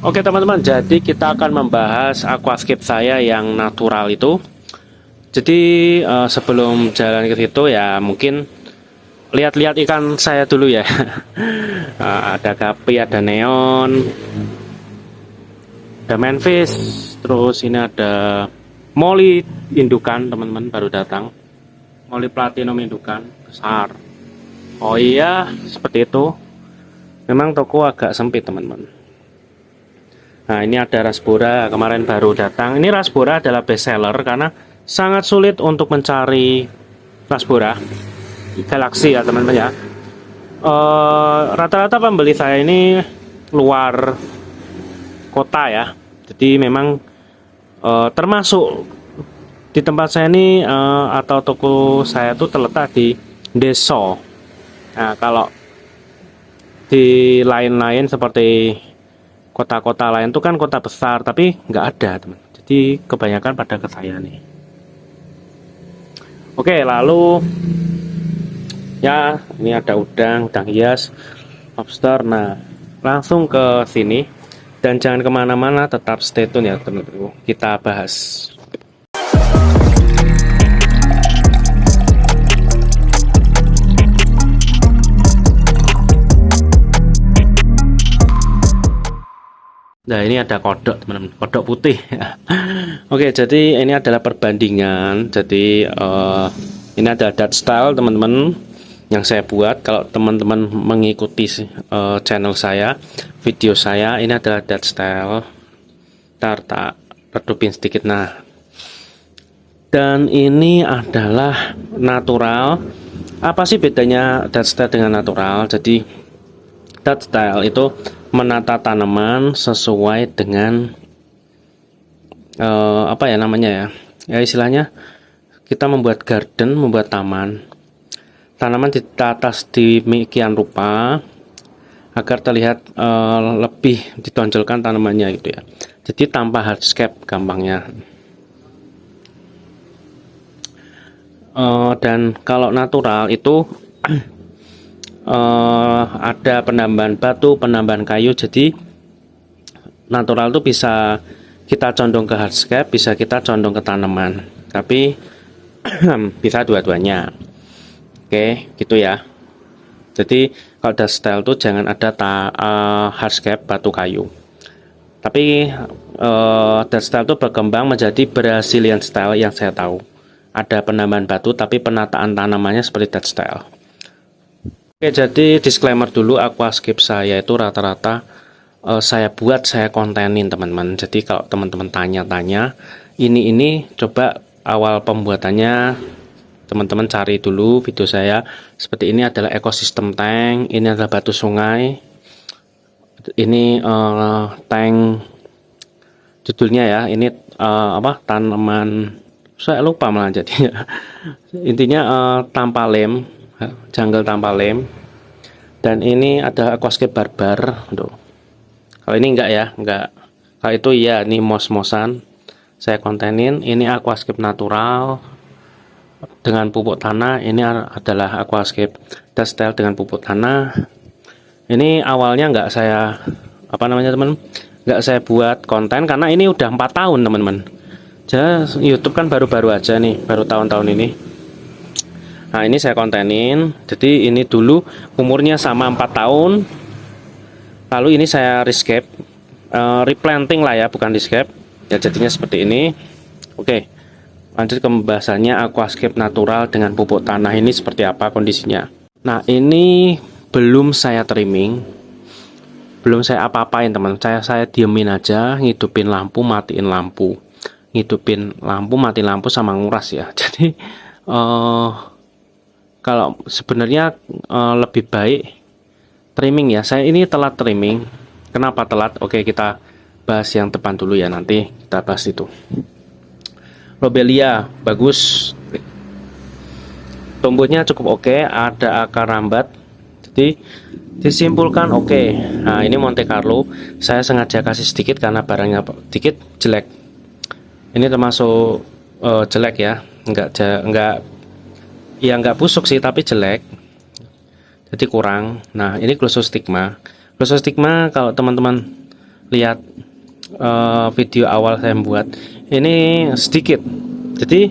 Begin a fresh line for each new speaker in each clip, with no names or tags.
Oke teman-teman, jadi kita akan membahas aquascape saya yang natural itu. Jadi sebelum jalan ke situ ya mungkin lihat-lihat ikan saya dulu ya. Ada gapi, ada neon, ada manfish, terus ini ada molly indukan teman-teman baru datang. Molly platinum indukan besar. Oh iya, seperti itu. Memang toko agak sempit teman-teman. Nah ini ada rasbora kemarin baru datang. Ini rasbora adalah best seller karena sangat sulit untuk mencari rasbora galaksi ya teman-teman ya. Rata-rata pembeli saya ini luar kota ya. Jadi memang termasuk di tempat saya ini atau toko saya itu terletak di desa. Nah kalau di lain-lain seperti kota-kota lain itu kan kota besar, tapi nggak ada teman. Jadi kebanyakan pada ke saya nih. Oke, lalu ya ini ada udang hias, lobster. Nah langsung ke sini dan jangan kemana-mana, tetap stay tune ya teman-teman. Kita bahas. Nah ini ada kodok teman-teman, kodok putih. Oke, jadi ini adalah perbandingan. Jadi ini ada dat style teman-teman yang saya buat. Kalau teman-teman mengikuti channel saya, video saya, ini adalah dat style. Ntar tak redupin sedikit. Nah, dan ini adalah natural. Apa sih bedanya dat style dengan natural? Jadi dat style itu menata tanaman sesuai dengan apa ya namanya ya, ya istilahnya kita membuat garden, membuat taman. Tanaman ditata sedemikian rupa agar terlihat lebih ditonjolkan tanamannya gitu ya. Jadi tanpa hardscape gampangnya. Dan kalau natural itu ada penambahan batu, penambahan kayu. Jadi natural itu bisa kita condong ke hardscape, bisa kita condong ke tanaman, tapi bisa dua-duanya. Oke, gitu ya. Jadi kalau ada style tuh jangan ada hardscape batu kayu. Tapi that style itu berkembang menjadi Brazilian style yang saya tahu. Ada penambahan batu tapi penataan tanamannya seperti that style. Oke, jadi disclaimer dulu, aquascape saya itu rata-rata saya buat, saya kontenin teman-teman. Jadi kalau teman-teman tanya-tanya ini coba awal pembuatannya teman-teman cari dulu video saya. Seperti ini adalah ekosistem tank, ini adalah batu sungai, ini tank judulnya ya, ini apa tanaman, saya lupa malah jadinya. Intinya tanpa lem, jungle tanpa lem. Dan ini ada aquascape barbar. Tuh. Kalau ini enggak ya, enggak. Kalau itu iya, ini mos-mosan. Saya kontenin. Ini aquascape natural dengan pupuk tanah. Ini adalah aquascape style dengan pupuk tanah. Ini awalnya enggak saya teman, enggak saya buat konten karena ini udah 4 tahun teman-teman. Jadi YouTube kan baru-baru aja nih, baru tahun-tahun ini. Nah ini saya kontenin. Jadi ini dulu umurnya sama 4 tahun. Lalu ini saya rescape, replanting lah ya, bukan rescape. Ya jadinya seperti ini. Oke, lanjut ke pembahasannya aquascape natural dengan pupuk tanah ini seperti apa kondisinya. Nah ini belum saya trimming, belum saya apa-apain teman. Saya diemin aja, ngidupin lampu, matiin lampu, ngidupin lampu, matiin lampu sama nguras ya. Jadi kalau sebenarnya lebih baik trimming ya. Saya ini telat trimming. Kenapa telat? Oke, kita bahas yang depan dulu ya, nanti kita bahas itu. Lobelia bagus, tumbuhnya cukup oke, ada akar rambat. Jadi disimpulkan oke. Nah ini Monte Carlo, saya sengaja kasih sedikit karena barangnya sedikit jelek. Ini termasuk jelek ya, enggak busuk sih, tapi jelek. Jadi kurang. Nah, ini Glossostigma. Glossostigma kalau teman-teman lihat video awal saya buat, ini sedikit. Jadi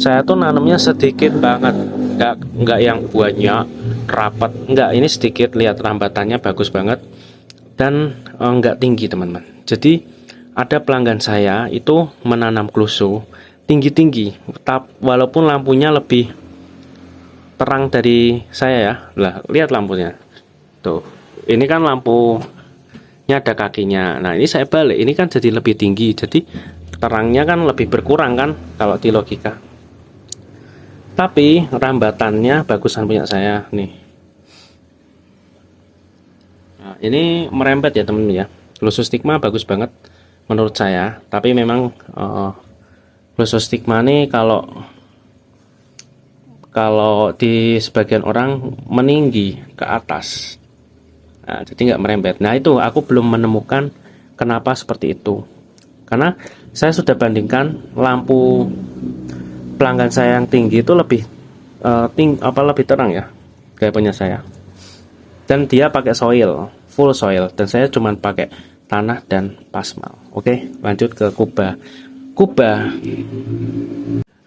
saya tuh nanamnya sedikit banget, nggak yang banyak rapat, nggak, ini sedikit. Lihat rambatannya bagus banget dan nggak tinggi teman-teman. Jadi ada pelanggan saya itu menanam klusu tinggi-tinggi, walaupun lampunya lebih terang dari saya ya. Lah, lihat lampunya tuh, ini kan lampunya ada kakinya. Nah, ini saya balik, ini kan jadi lebih tinggi, jadi terangnya kan lebih berkurang kan kalau di logika. Tapi rambatannya bagusan punya saya nih. Nah, ini merembet ya temen-temen ya. Glucostigma bagus banget menurut saya. Tapi memang Glucostigma nih kalau di sebagian orang meninggi ke atas. Nah, jadi nggak merembet. Nah, itu aku belum menemukan kenapa seperti itu. Karena saya sudah bandingkan lampu pelanggan saya yang tinggi itu lebih lebih terang ya kayak punya saya, dan dia pakai soil, full soil, dan saya cuma pakai tanah dan pasmal. Oke, lanjut ke Kuba.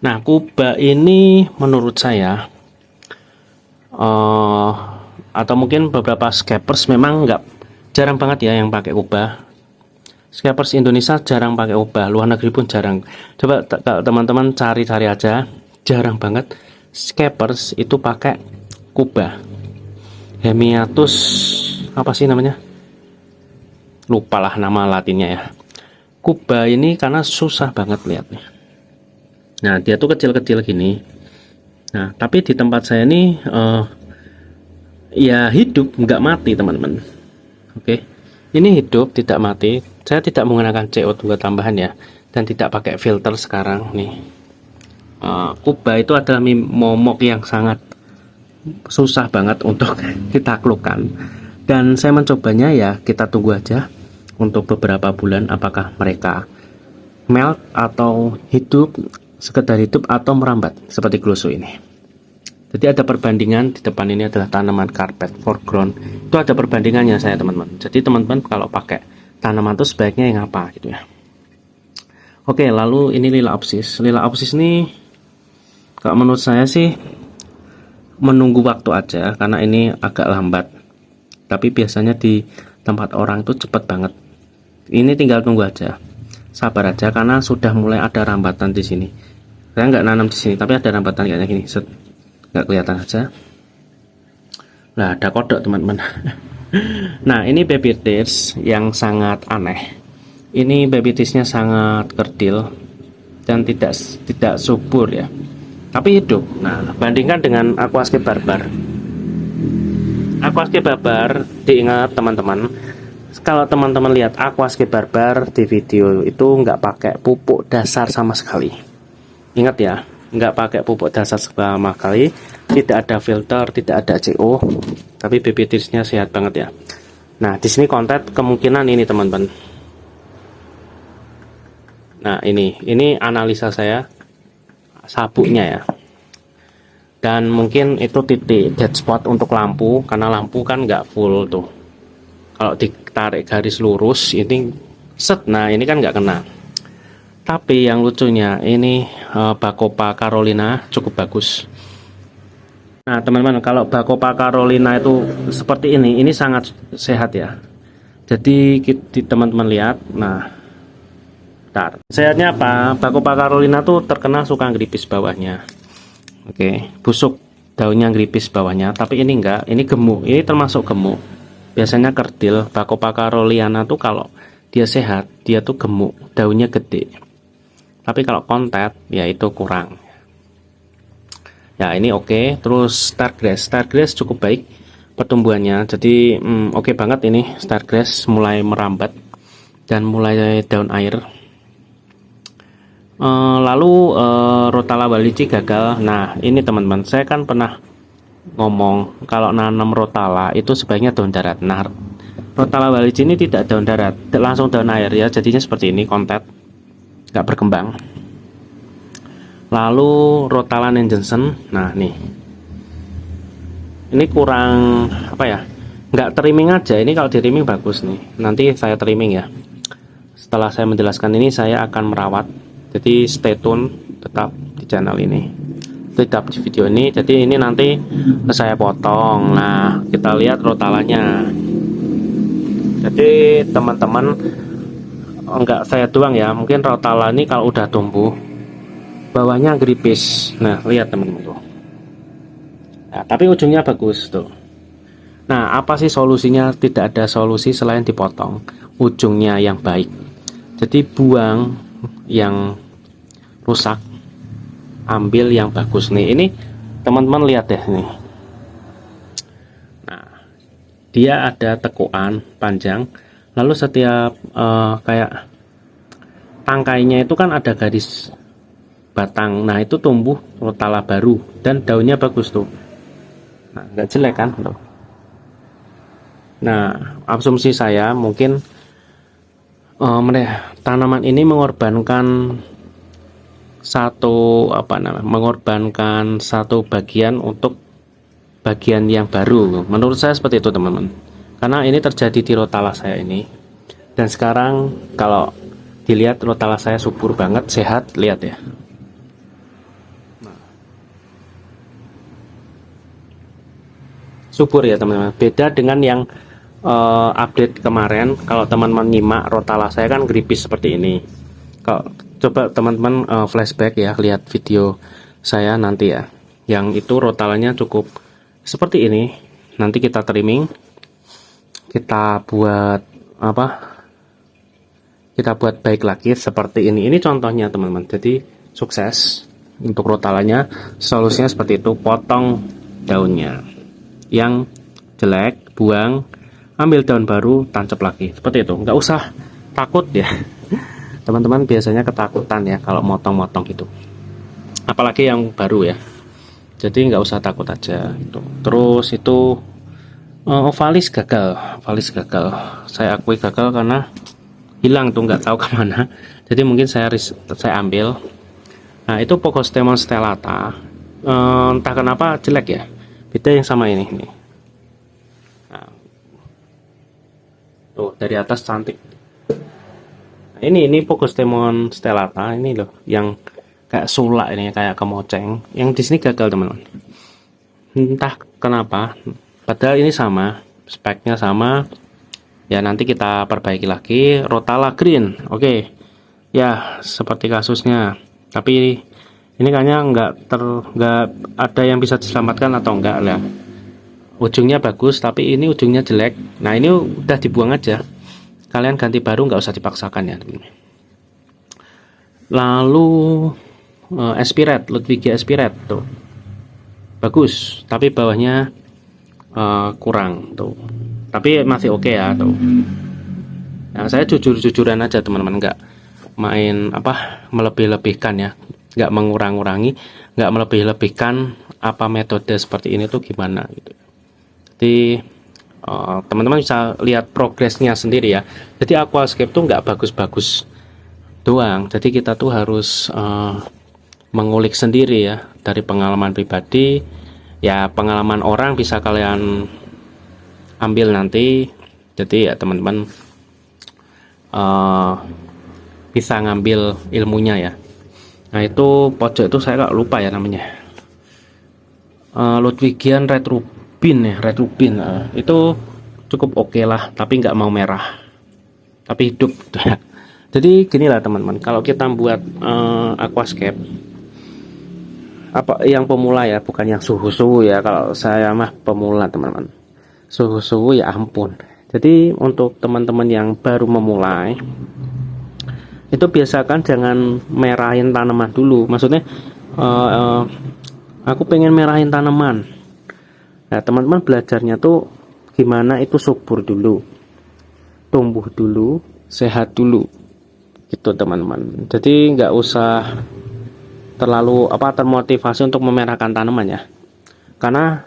Nah, Kuba ini menurut saya atau mungkin beberapa scapers memang jarang banget ya yang pakai Kuba. Scapers Indonesia jarang pakai Kuba, luar negeri pun jarang. Coba teman-teman cari-cari aja, jarang banget scapers itu pakai Kuba. Hemiatus apa sih namanya? Lupa lah nama latinnya ya. Kuba ini karena susah banget lihatnya. Nah, dia tuh kecil-kecil gini. Nah, tapi di tempat saya ini ya hidup, nggak mati teman-teman. Oke. Ini hidup, tidak mati. Saya tidak menggunakan CO2 tambahan ya, dan tidak pakai filter sekarang nih. Kuba itu adalah momok yang sangat susah banget untuk ditaklukkan. Dan saya mencobanya ya, kita tunggu aja untuk beberapa bulan apakah mereka melt atau hidup, sekedar hidup atau merambat seperti glusu ini. Jadi ada perbandingan. Di depan ini adalah tanaman karpet foreground. Itu ada perbandingannya saya teman-teman. Jadi teman-teman kalau pakai tanaman itu sebaiknya yang apa gitu ya. Oke, lalu ini Lilaopsis. Lilaopsis ini kalau menurut saya sih menunggu waktu aja, karena ini agak lambat. Tapi biasanya di tempat orang itu cepat banget. Ini tinggal tunggu aja. Sabar aja karena sudah mulai ada rambatan di sini. Saya nggak nanam di sini, tapi ada rambatan kayaknya gini. Nggak kelihatan aja. Nah, ada kodok teman-teman. Nah, ini baby tears yang sangat aneh. Ini baby tearsnya sangat kerdil dan tidak subur ya, tapi hidup. Nah, bandingkan dengan Aquascape barbar. Aquascape barbar, diingat teman-teman, kalau teman-teman lihat Aquascape barbar di video itu nggak pakai pupuk dasar sama sekali. Ingat ya, nggak pakai pupuk dasar sama sekali, tidak ada filter, tidak ada CO, tapi baby tearsnya sehat banget ya. Nah, di sini konten kemungkinan ini teman-teman. Nah, ini analisa saya sabuknya ya, dan mungkin itu titik dead spot untuk lampu, karena lampu kan nggak full tuh. Kalau ditarik garis lurus ini set, nah ini kan nggak kena. Tapi yang lucunya ini Bacopa Carolina cukup bagus. Nah teman-teman, kalau Bacopa Carolina itu seperti ini sangat sehat ya. Jadi teman-teman lihat, nah bentar. Sehatnya apa? Bacopa Carolina tuh terkenal suka ngeripis bawahnya. Oke, busuk daunnya ngeripis bawahnya, tapi ini enggak, ini gemuk, ini termasuk gemuk. Biasanya kerdil. Bacopa Carolina tuh kalau dia sehat, dia tuh gemuk, daunnya gede. Tapi kalau kontet ya itu kurang. Ya ini oke. Terus Stargrass cukup baik pertumbuhannya. Jadi oke banget ini Stargrass, mulai merambat dan mulai daun air. Lalu Rotala Wallichi gagal. Nah ini teman-teman, saya kan pernah ngomong kalau nanam Rotala itu sebaiknya daun darat. Nah Rotala Wallichi ini tidak daun darat, langsung daun air ya, jadinya seperti ini, kontet, nggak berkembang. Lalu Rotala Nanjensen, nah nih ini kurang apa ya, nggak trimming aja. Ini kalau di trimming bagus nih, nanti saya trimming ya. Setelah saya menjelaskan ini, saya akan merawat. Jadi stay tune, tetap di channel ini, tetap di video ini. Jadi ini nanti saya potong. Nah, kita lihat rotalannya. Jadi teman-teman, enggak saya doang ya, mungkin rotala ini kalau udah tumbuh bawahnya gripis. Nah, lihat teman-teman tuh. Nah, tapi ujungnya bagus tuh. Nah, apa sih solusinya? Tidak ada solusi selain dipotong ujungnya yang baik. Jadi buang yang rusak, ambil yang bagus nih. Ini teman-teman lihat deh nih. Nah, dia ada tekukan panjang, lalu setiap kayak tangkainya itu kan ada garis batang. Nah, itu tumbuh rotala baru dan daunnya bagus tuh. Nah, nggak jelek kan tuh. Nah, asumsi saya mungkin tanaman ini mengorbankan mengorbankan satu bagian untuk bagian yang baru. Menurut saya seperti itu teman-teman, karena ini terjadi di rotala saya ini. Dan sekarang kalau dilihat rotala saya subur banget, sehat, lihat ya. Subur ya teman-teman, beda dengan yang update kemarin. Kalau teman-teman nyimak rotala saya kan gripis seperti ini. Kalau coba teman-teman flashback ya, lihat video saya nanti ya, yang itu rotalanya cukup seperti ini. Nanti kita trimming, kita buat apa, kita buat baik lagi seperti ini. Ini contohnya teman-teman. Jadi sukses untuk rotalanya. Solusinya seperti itu, potong daunnya yang jelek, buang, ambil daun baru, tancap lagi seperti itu. Nggak usah takut ya. Teman-teman biasanya ketakutan ya kalau motong-motong gitu, apalagi yang baru ya. Jadi nggak usah takut aja itu. Terus itu ovalis gagal. Saya akui gagal karena hilang tuh, nggak tahu kemana. Jadi mungkin saya ambil. Nah, itu Pogostemon stellata. Entah kenapa jelek ya, beda yang sama ini nih. Nah, tuh dari atas cantik. Nah, ini Pogostemon stellata ini loh, yang kayak sulak ini, kayak kemoceng. Yang di sini gagal teman-teman. Entah kenapa. Padahal ini sama, speknya sama. Ya nanti kita perbaiki lagi. Rotala green, oke. Ya seperti kasusnya. Tapi ini kayaknya nggak ada yang bisa diselamatkan atau enggak lah. Ujungnya bagus, tapi ini ujungnya jelek. Nah, ini udah dibuang aja. Kalian ganti baru, nggak usah dipaksakan ya. Lalu Espiret, Ludwigia Espiret tuh bagus, tapi bawahnya kurang tuh. Tapi masih oke ya tuh. Nah, saya jujur-jujuran aja teman-teman, nggak main melebih-lebihkan ya, nggak mengurang-urangi, nggak melebih-lebihkan apa metode seperti ini tuh gimana gitu. Jadi teman-teman bisa lihat progresnya sendiri ya. Jadi aquascape tuh nggak bagus-bagus doang. Jadi kita tuh harus mengulik sendiri ya, dari pengalaman pribadi ya. Pengalaman orang bisa kalian ambil nanti. Jadi ya teman-teman bisa ngambil ilmunya ya. Nah, itu pojok itu saya nggak lupa ya namanya, Ludwigian Red Rubin ya, Red Rubin. Itu cukup oke lah, tapi nggak mau merah, tapi hidup. Jadi gini lah teman-teman, kalau kita buat aquascape, apa yang pemula ya, bukan yang suhu-suhu ya. Kalau saya mah pemula teman-teman, suhu-suhu ya ampun. Jadi untuk teman-teman yang baru memulai, itu biasakan jangan merahin tanaman dulu. Maksudnya aku pengen merahin tanaman. Nah, teman-teman belajarnya tuh gimana itu subur dulu, tumbuh dulu, sehat dulu gitu teman-teman. Jadi nggak usah terlalu termotivasi untuk memerahkan tanaman ya, karena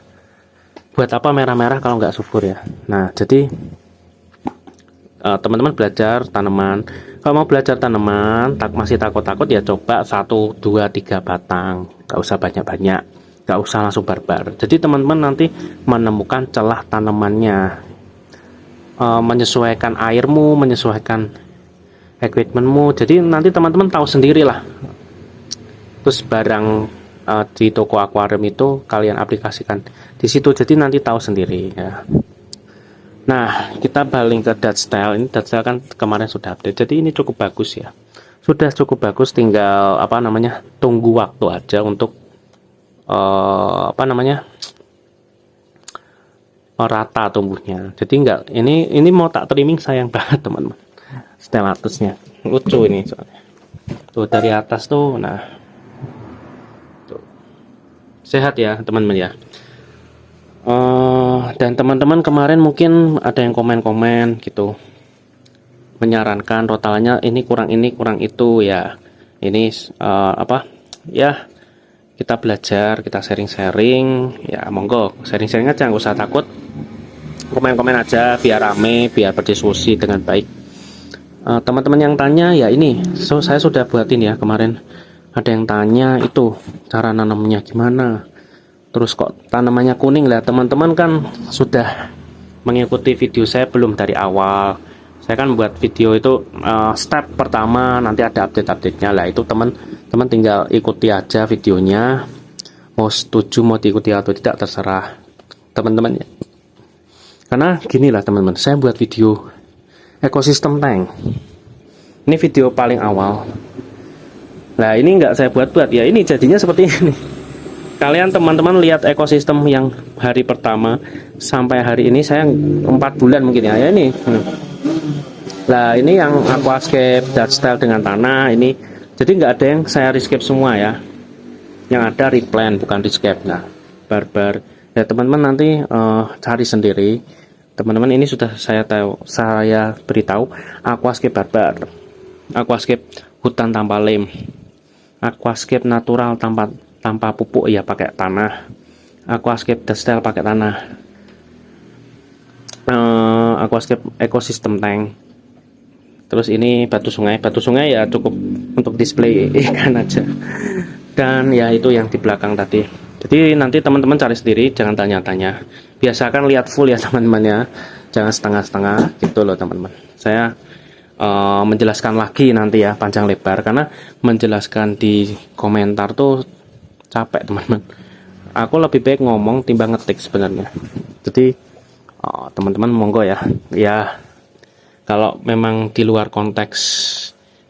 buat apa merah-merah kalau nggak subur ya. Nah, jadi teman-teman belajar tanaman. Kalau mau belajar tanaman, masih takut-takut ya, coba 1, 2, 3 batang, nggak usah banyak-banyak, nggak usah langsung barbar. Jadi teman-teman nanti menemukan celah tanamannya menyesuaikan airmu, menyesuaikan equipmentmu. Jadi nanti teman-teman tahu sendiri lah. Terus barang di toko akuarium itu kalian aplikasikan di situ, jadi nanti tahu sendiri ya. Nah, kita balik ke Dutch Style. Ini Dutch Style kan kemarin sudah update, jadi ini cukup bagus ya. Sudah cukup bagus, tinggal tunggu waktu aja untuk rata tumbuhnya. Jadi ini mau tak trimming sayang banget teman-teman. Stellatusnya lucu ini soalnya. Tuh dari atas tuh, nah. Tuh. Sehat ya teman-teman ya. Dan teman-teman kemarin mungkin ada yang komen-komen gitu, menyarankan rotalannya ini kurang itu ya. Ini ya, kita belajar, kita sharing-sharing ya, monggo sharing-sharing aja, nggak usah takut, komen-komen aja biar rame, biar berdiskusi dengan baik. Teman-teman yang tanya ya, ini saya sudah buatin ya kemarin. Ada yang tanya itu cara nanamnya gimana, terus kok tanamannya kuning lah. Teman-teman kan sudah mengikuti video saya belum dari awal. Saya kan buat video itu step pertama, nanti ada update-update-nya lah. Itu teman-teman tinggal ikuti aja videonya. Mau setuju, mau diikuti atau tidak terserah teman-teman ya. Karena gini lah teman-teman, saya buat video ekosistem tank. Ini video paling awal. Nah ini nggak saya buat-buat ya, ini jadinya seperti ini. Kalian teman-teman lihat ekosistem yang hari pertama sampai hari ini, saya 4 bulan mungkin ya ini. Nah ini yang aquascape Dutch Style dengan tanah ini, jadi nggak ada yang saya rescape semua ya, yang ada replant bukan rescape. Nah barbar ya teman-teman, nanti cari sendiri teman-teman. Ini sudah saya beritahu, aquascape barbar, aquascape hutan tanpa lem, aquascape natural tanpa pupuk ya pakai tanah, aquascape Dutch Style pakai tanah, aquascape ekosistem tank. Terus ini batu sungai ya cukup untuk display ikan aja. Dan ya itu yang di belakang tadi. Jadi nanti teman-teman cari sendiri, jangan tanya-tanya. Biasakan lihat full ya teman-teman ya, jangan setengah-setengah gitu loh teman-teman. Saya menjelaskan lagi nanti ya panjang lebar, karena menjelaskan di komentar tuh capek teman-teman. Aku lebih baik ngomong timbang ngetik sebenarnya. Jadi teman-teman monggo ya. Ya kalau memang di luar konteks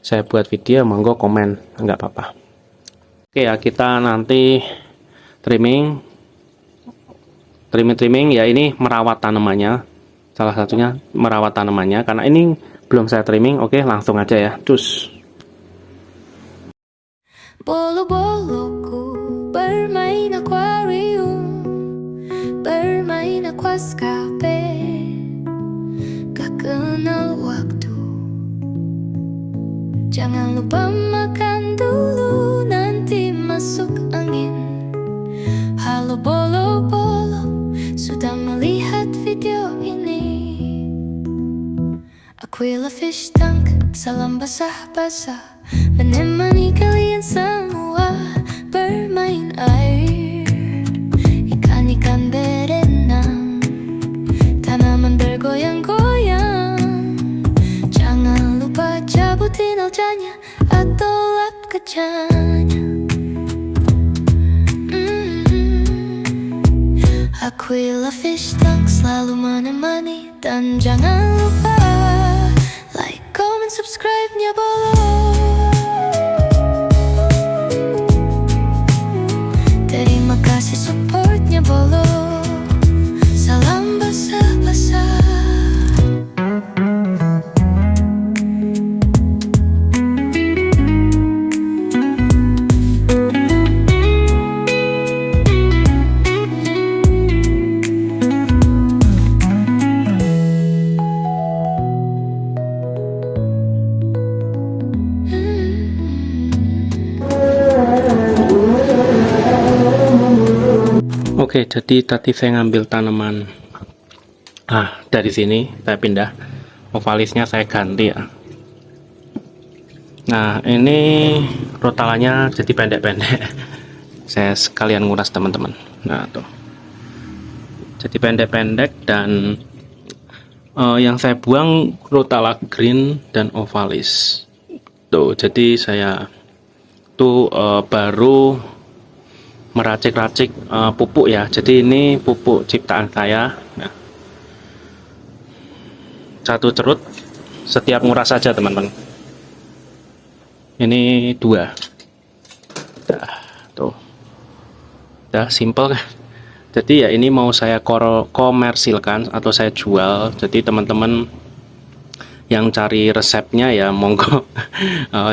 saya buat video, monggo komen, nggak apa-apa. Oke ya, kita nanti trimming ya. Ini merawat tanamannya, salah satunya merawat tanamannya, karena ini belum saya trimming. Oke langsung aja ya, cus.
Bolo-boloku bermain akuarium, bermain aquascape, gak kenal waktu. Jangan lupa makan dulu, nanti masuk angin. Halo bolo-bolo, sudah melihat video ini? Aquila Fish Tank, salam basah-basah, menemani kalian semua bermain air. Ikan-ikan berenang, tanaman bergoyang-goyang. Jangan lupa cabutin aljanya atau lap kacanya. Aquila Fish Tank selalu menemani. Dan jangan lupa like, comment, subscribe-nya Bolo. Terima kasih support-nya Bolo. Salam basah-basah.
Oke, jadi tadi saya ngambil tanaman dari sini, saya pindah ovalisnya, saya ganti ya. Nah ini rotalannya jadi pendek-pendek. Saya sekalian nguras teman-teman. Nah tuh, jadi pendek-pendek dan Yang saya buang Rotala Green dan Ovalis. Tuh, jadi saya tuh baru meracik-racik pupuk ya. Jadi ini pupuk ciptaan saya. Nah, satu cerut setiap nguras saja teman-teman. Ini 2. Tuh, udah simple kan. Jadi ya ini mau saya komersilkan atau saya jual. Jadi teman-teman yang cari resepnya ya monggo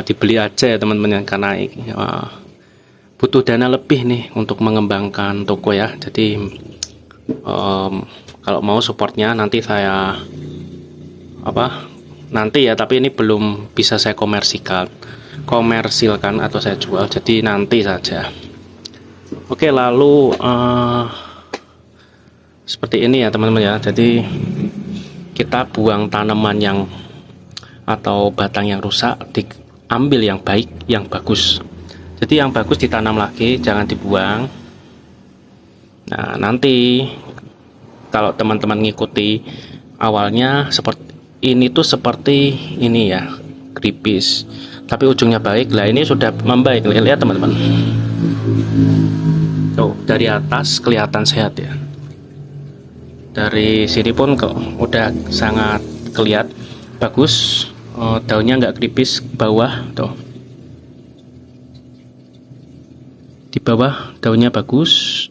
dibeli aja ya teman-teman, karena butuh dana lebih nih untuk mengembangkan toko ya. Jadi kalau mau supportnya nanti saya nanti ya, tapi ini belum bisa saya komersilkan atau saya jual, jadi nanti saja. Oke, lalu seperti ini ya teman-teman ya. Jadi kita buang tanaman yang atau batang yang rusak, diambil yang baik, yang bagus. Jadi yang bagus ditanam lagi, jangan dibuang. Nah, nanti kalau teman-teman ngikuti awalnya seperti ini tuh seperti ini ya, kripis, tapi ujungnya baik. Lah ini sudah membaik, lihat teman-teman. Tuh, dari atas kelihatan sehat ya. Dari sini pun kok udah sangat kelihatan bagus. Daunnya nggak kripis, bawah tuh. Di bawah daunnya bagus,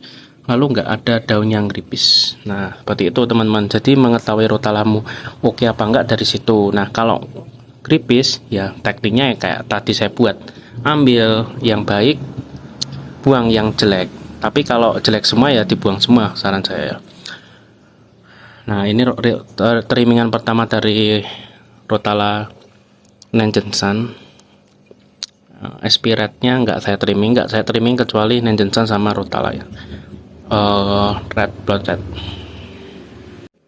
lalu nggak ada daun yang kripis. Nah, seperti itu teman-teman. Jadi mengetahui rotalamu oke apa enggak dari situ. Nah, kalau kripis ya tekniknya kayak tadi saya buat, ambil yang baik, buang yang jelek. Tapi kalau jelek semua ya dibuang semua, saran saya. Nah, ini trimingan pertama dari Rotala Nanjensan. SP red-nya nggak saya trimming kecuali Nanjensan sama Rotala ya. Red blood red.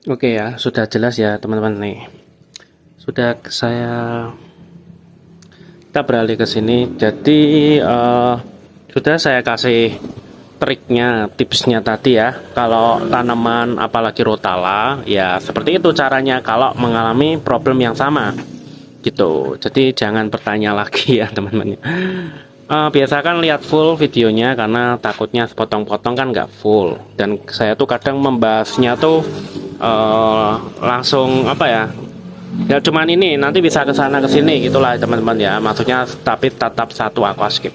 Oke ya, sudah jelas ya teman-teman nih. Kita beralih ke sini. Jadi sudah saya kasih triknya, tipsnya tadi ya. Kalau tanaman apalagi Rotala ya seperti itu caranya kalau mengalami problem yang sama gitu. Jadi jangan bertanya lagi ya teman-teman. Biasakan lihat full videonya, karena takutnya sepotong-potong kan nggak full. Dan saya tuh kadang membahasnya tuh langsung ya cuman ini, nanti bisa ke sana ke sini gitulah teman-teman ya. Maksudnya tapi tetap satu aquascape.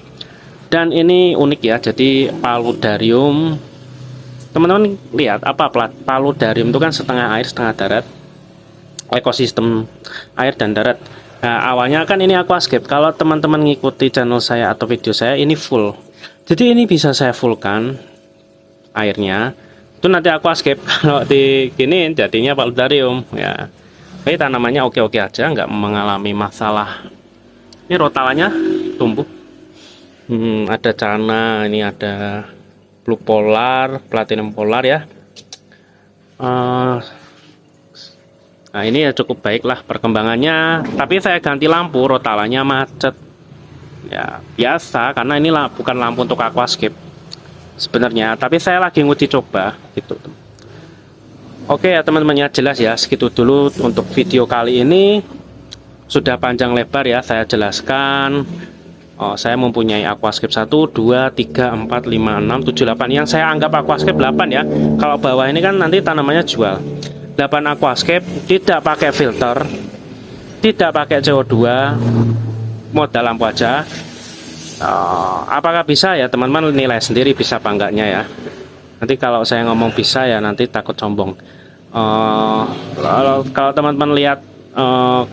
Dan ini unik ya, jadi paludarium. Teman-teman lihat paludarium itu kan setengah air setengah darat, ekosistem air dan darat. Nah, awalnya kan ini aquascape. Kalau teman-teman ngikuti channel saya atau video saya, ini full. Jadi ini bisa saya fullkan airnya. Itu nanti aquascape. Kalau di gini jadinya paludarium ya. Tapi tanamannya oke-oke aja, nggak mengalami masalah. Ini rotalanya tumbuh. Ada cana, ini ada blue polar, platinum polar ya. Nah ini ya cukup baik lah perkembangannya. Tapi saya ganti lampu, rotalanya macet. Ya biasa, karena ini bukan lampu untuk aquascape sebenarnya. Tapi saya lagi nguji coba gitu. Oke ya teman-teman ya, jelas ya. Segitu dulu untuk video kali ini. Sudah panjang lebar ya saya jelaskan. Saya mempunyai aquascape 1, 2, 3, 4, 5, 6, 7, 8. Yang saya anggap aquascape 8 ya. Kalau bawah ini kan nanti tanamannya jual. 8 aquascape, tidak pakai filter, tidak pakai CO2, modal lampu aja. Apakah bisa ya teman-teman, nilai sendiri bisa apa enggaknya ya. Nanti kalau saya ngomong bisa ya nanti takut sombong. Kalau teman-teman lihat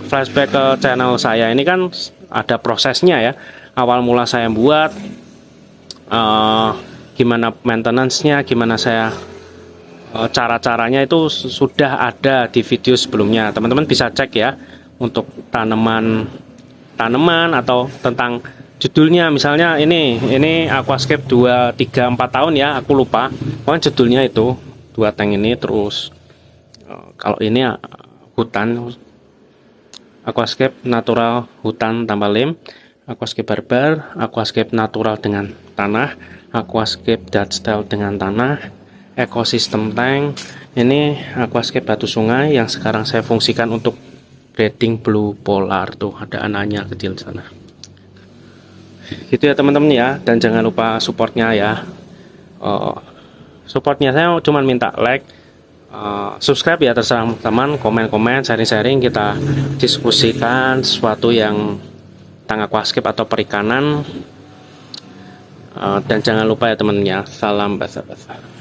flashback ke channel saya ini kan ada prosesnya ya. Awal mula saya buat gimana maintenance-nya, gimana saya cara-caranya itu sudah ada di video sebelumnya. Teman-teman bisa cek ya untuk tanaman atau tentang judulnya. Misalnya ini aquascape 2, 3, 4 tahun ya, aku lupa. Pokoknya judulnya itu 2 tank ini. Terus kalau ini hutan, aquascape natural hutan tanpa lem, aquascape barbar, aquascape natural dengan tanah, aquascape Dutch style dengan tanah, ekosistem tank, Ini aquascape batu sungai yang sekarang saya fungsikan untuk breeding blue polar. Tuh ada anaknya kecil sana. Gitu ya teman-teman ya, dan jangan lupa supportnya ya. Supportnya saya cuma minta like, subscribe ya, terserah teman, komen-komen, sharing-sharing, kita diskusikan sesuatu yang tentang aquascape atau perikanan. Dan jangan lupa ya teman-teman ya, salam basa-basa.